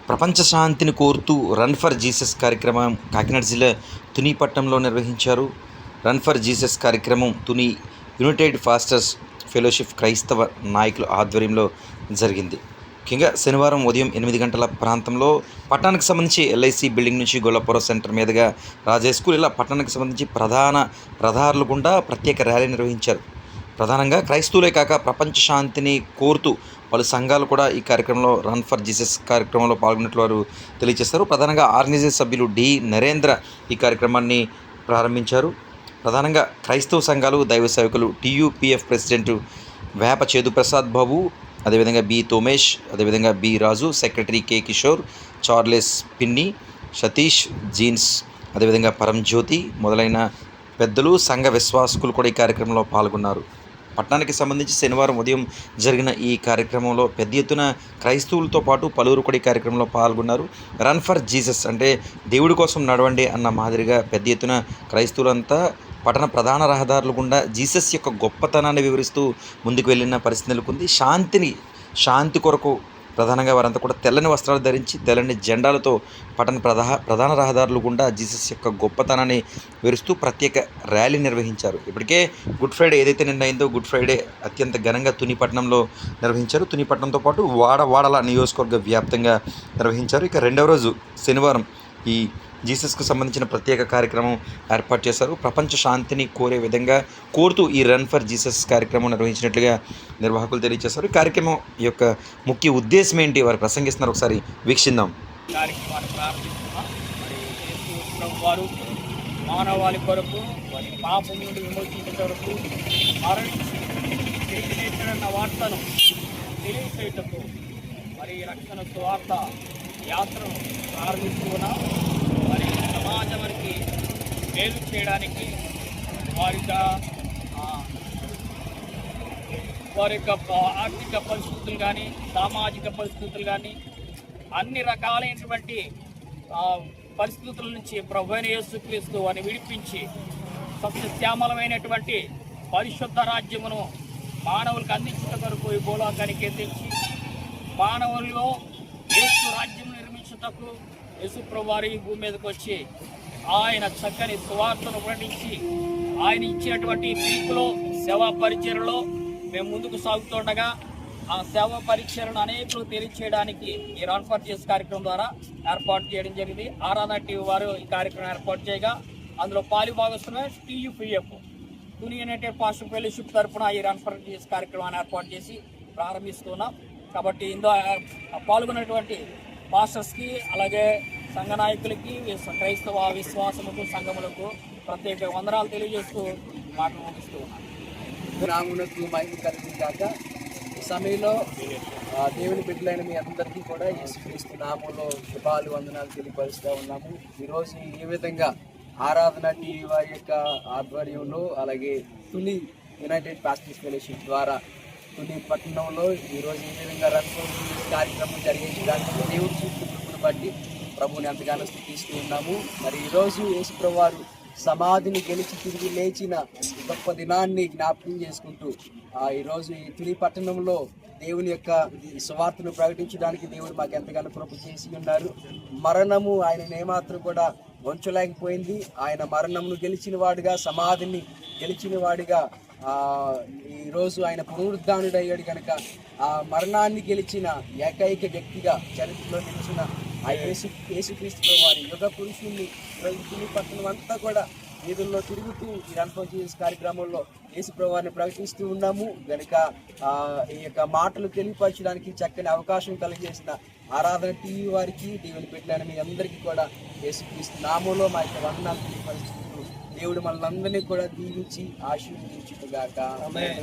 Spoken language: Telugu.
ప్రపంచ శాంతిని కోరుతూ రన్ ఫర్ జీసస్ కార్యక్రమం కాకినాడ జిల్లా తుని పట్టణంలో నిర్వహించారు. రన్ ఫర్ జీసస్ కార్యక్రమం తుని యునైటెడ్ ఫాస్టర్స్ ఫెలోషిప్ క్రైస్తవ నాయకుల ఆధ్వర్యంలో జరిగింది. ముఖ్యంగా శనివారం ఉదయం 8 గంటల ప్రాంతంలో పట్టణానికి సంబంధించి ఎల్ఐసి బిల్డింగ్ నుంచి గొల్లపురం సెంటర్ మీదుగా రాజే స్కూల్ ఇలా పట్టణానికి సంబంధించి ప్రధాన రహదారుల గుండా ప్రత్యేక ర్యాలీ నిర్వహించారు. ప్రధానంగా క్రైస్తవులే కాక ప్రపంచ శాంతిని కోరుతూ పలు సంఘాలు కూడా ఈ కార్యక్రమంలో రన్ ఫర్ జీసస్ కార్యక్రమంలో పాల్గొన్నట్లు వారు తెలియజేస్తారు. ప్రధానంగా ఆర్గనైజర్ సభ్యులు డి నరేంద్ర ఈ కార్యక్రమాన్ని ప్రారంభించారు. ప్రధానంగా క్రైస్తవ సంఘాలు దైవ సేవకులు టీయూపీఎఫ్ ప్రెసిడెంట్ వేప చేదు ప్రసాద్ బాబు, అదేవిధంగా బి తోమేష్, అదేవిధంగా బి రాజు, సెక్రటరీ కె కిషోర్, చార్లెస్ పిన్ని, సతీష్ జీన్స్, అదేవిధంగా పరంజ్యోతి మొదలైన పెద్దలు సంఘ విశ్వాసకులు కూడా ఈ కార్యక్రమంలో పాల్గొన్నారు. పట్టణానికి సంబంధించి శనివారం ఉదయం జరిగిన ఈ కార్యక్రమంలో పెద్ద ఎత్తున క్రైస్తవులతో పాటు పలువురు కూడా ఈ కార్యక్రమంలో పాల్గొన్నారు. రన్ ఫర్ జీసస్ అంటే దేవుడి కోసం నడవండి అన్న మాదిరిగా పెద్ద ఎత్తున క్రైస్తవులంతా పట్టణ ప్రధాన రహదారుల గుండా జీసస్ యొక్క గొప్పతనాన్ని వివరిస్తూ ముందుకు వెళ్ళిన పరిస్థితి నెలకొంది. శాంతి కొరకు ప్రధానంగా వారంతా కూడా తెల్లని వస్త్రాలు ధరించి తెల్లని జెండాలతో పట్టణ ప్రధాన రహదారులు గుండా జీసస్ యొక్క గొప్పతనాన్ని వివరిస్తూ ప్రత్యేక ర్యాలీ నిర్వహించారు. ఇప్పటికే గుడ్ ఫ్రైడే ఏదైతే నిన్న అయిందో గుడ్ ఫ్రైడే అత్యంత ఘనంగా తుని పట్టణంలో నిర్వహించారు. తుని పట్టణంతో పాటు వాడల నియోజకవర్గ వ్యాప్తంగా నిర్వహించారు. ఇక రెండవ రోజు శనివారం ఈ జీసస్కు సంబంధించిన ప్రత్యేక కార్యక్రమం ఏర్పాటు చేశారు. ప్రపంచ శాంతిని కోరుతూ ఈ రన్ ఫర్ జీసస్ కార్యక్రమం నిర్వహించినట్లుగా నిర్వాహకులు తెలియజేశారు. ఈ కార్యక్రమం యొక్క ముఖ్య ఉద్దేశం ఏంటి, వారు ప్రసంగిస్తున్నారు, ఒకసారి వీక్షిద్దాం. వారు మానవాళి కొరకు వారి పాపం నుండి విమోచించే కొరకు మరణించిన వార్తను తెలియచేయటకు మరి రక్షణ సువార్త యాత్రను ప్రారంభిస్తున్నా మరి సమాజానికి మేలు చేయడానికి వారి యొక్క ఆర్థిక పరిస్థితులు కానీ సామాజిక పరిస్థితులు కానీ అన్ని రకాలైనటువంటి పరిస్థితుల నుంచి ప్రభువైన యేసుక్రీస్తు వారిని విడిపించి సస్యశ్యామలమైనటువంటి పరిశుద్ధ రాజ్యమును మానవులకు అందించిన కొరకు ఈ భూలోకానికి తెచ్చి మానవుల్లో యేసు రాజ్యం నిర్మించుటకు యేసు ప్రభువారు ఈ భూమి మీదకి వచ్చి ఆయన చక్కని సువార్తను ప్రకటించి ఆయన ఇచ్చినటువంటి పిలుపులో సేవా పరిచర్యలో మేము ముందుకు సాగుతుండగా ఆ సేవా పరిచర్యను అనేకులు తెలియచేయడానికి ఈ రన్ ఫర్ జీసస్ కార్యక్రమం ద్వారా ఏర్పాటు చేయడం జరిగింది. ఆరాధన టీవీ వారు ఈ కార్యక్రమం ఏర్పాటు చేయగా అందులో పాలుభాగస్తున్న టీయూపీఎఫ్ తుని యునైటెడ్ ఫాస్టర్స్ ఫెలోషిప్ తరఫున ఈ రన్ ఫర్ జీసస్ కార్యక్రమాన్ని ఏర్పాటు చేసి ప్రారంభిస్తున్నాం. కాబట్టి ఇందులో పాల్గొన్నటువంటి పాస్టర్స్కి అలాగే సంఘ నాయకులకి క్రైస్తవ విశ్వాసములకు సంఘములకు ప్రత్యేక వందనాలు తెలియజేస్తూ మాటలు ముగిస్తూ ఉన్నాను. నామునకు మహిమ కలిగిందాక ఈ సమయంలో దేవుని బిడ్డలైన మీ అందరికీ కూడా యేసుక్రీస్తు నామంలో శుభాలు వందనాలు తెలియపరుస్తూ ఉన్నాము. ఈరోజు ఈ విధంగా ఆరాధన టీవీ వారి యొక్క ఆధ్వర్యంలో అలాగే తుని యునైటెడ్ ఫాస్టర్స్ ఫెలోషిప్ ద్వారా తుని పట్టణంలో ఈరోజు ఈ విధంగా రన్ ఫర్ జీసస్ కార్యక్రమం జరిగించడానికి దేవుడి చూపును బట్టి ప్రభువుని ఎంతగానో స్తుతిస్తూ ఉన్నాము. మరి ఈరోజు యేసు ప్రభువారు సమాధిని గెలిచి తిరిగి లేచిన గొప్ప దినాన్ని జ్ఞాపకం చేసుకుంటూ ఈరోజు ఈ తుని పట్టణంలో దేవుని యొక్క సువార్తను ప్రకటించడానికి దేవుడు మాకు ఎంతగానో కృప చేసి ఉన్నారు. మరణము ఆయనను ఏమాత్రం కూడా వంచలేకపోయింది. ఆయన మరణమును గెలిచిన వాడిగా, సమాధిని గెలిచిన వాడిగా ఈరోజు ఆయన పునరుద్ధానుడయ్యాడు కనుక ఆ మరణాన్ని గెలిచిన ఏకైక వ్యక్తిగా చరిత్రలో నిలిచిన ఆ యేసుక్రీస్తు వారి యుగ పురుషుణ్ణి తుని పట్టణం అంతా కూడా వీధుల్లో తిరుగుతూ ఈ రన్ ఫర్ జీసస్ కార్యక్రమంలో యేసు ప్రభువారిని ప్రకటిస్తూ ఉన్నాము కనుక ఈ యొక్క మాటలు తెలియపరచడానికి చక్కని అవకాశం కలిగజేసిన ఆరాధన టీవీ వారికి దేవుని పెట్టిన మీ అందరికీ కూడా యేసుక్రీస్తు నామంలో మా యొక్క వందనాలు తెలియపరుస్తూ దేవుడు మనల్ని అందరినీ కూడా దీవించి ఆశీర్వదించుగాక. ఆమేన్.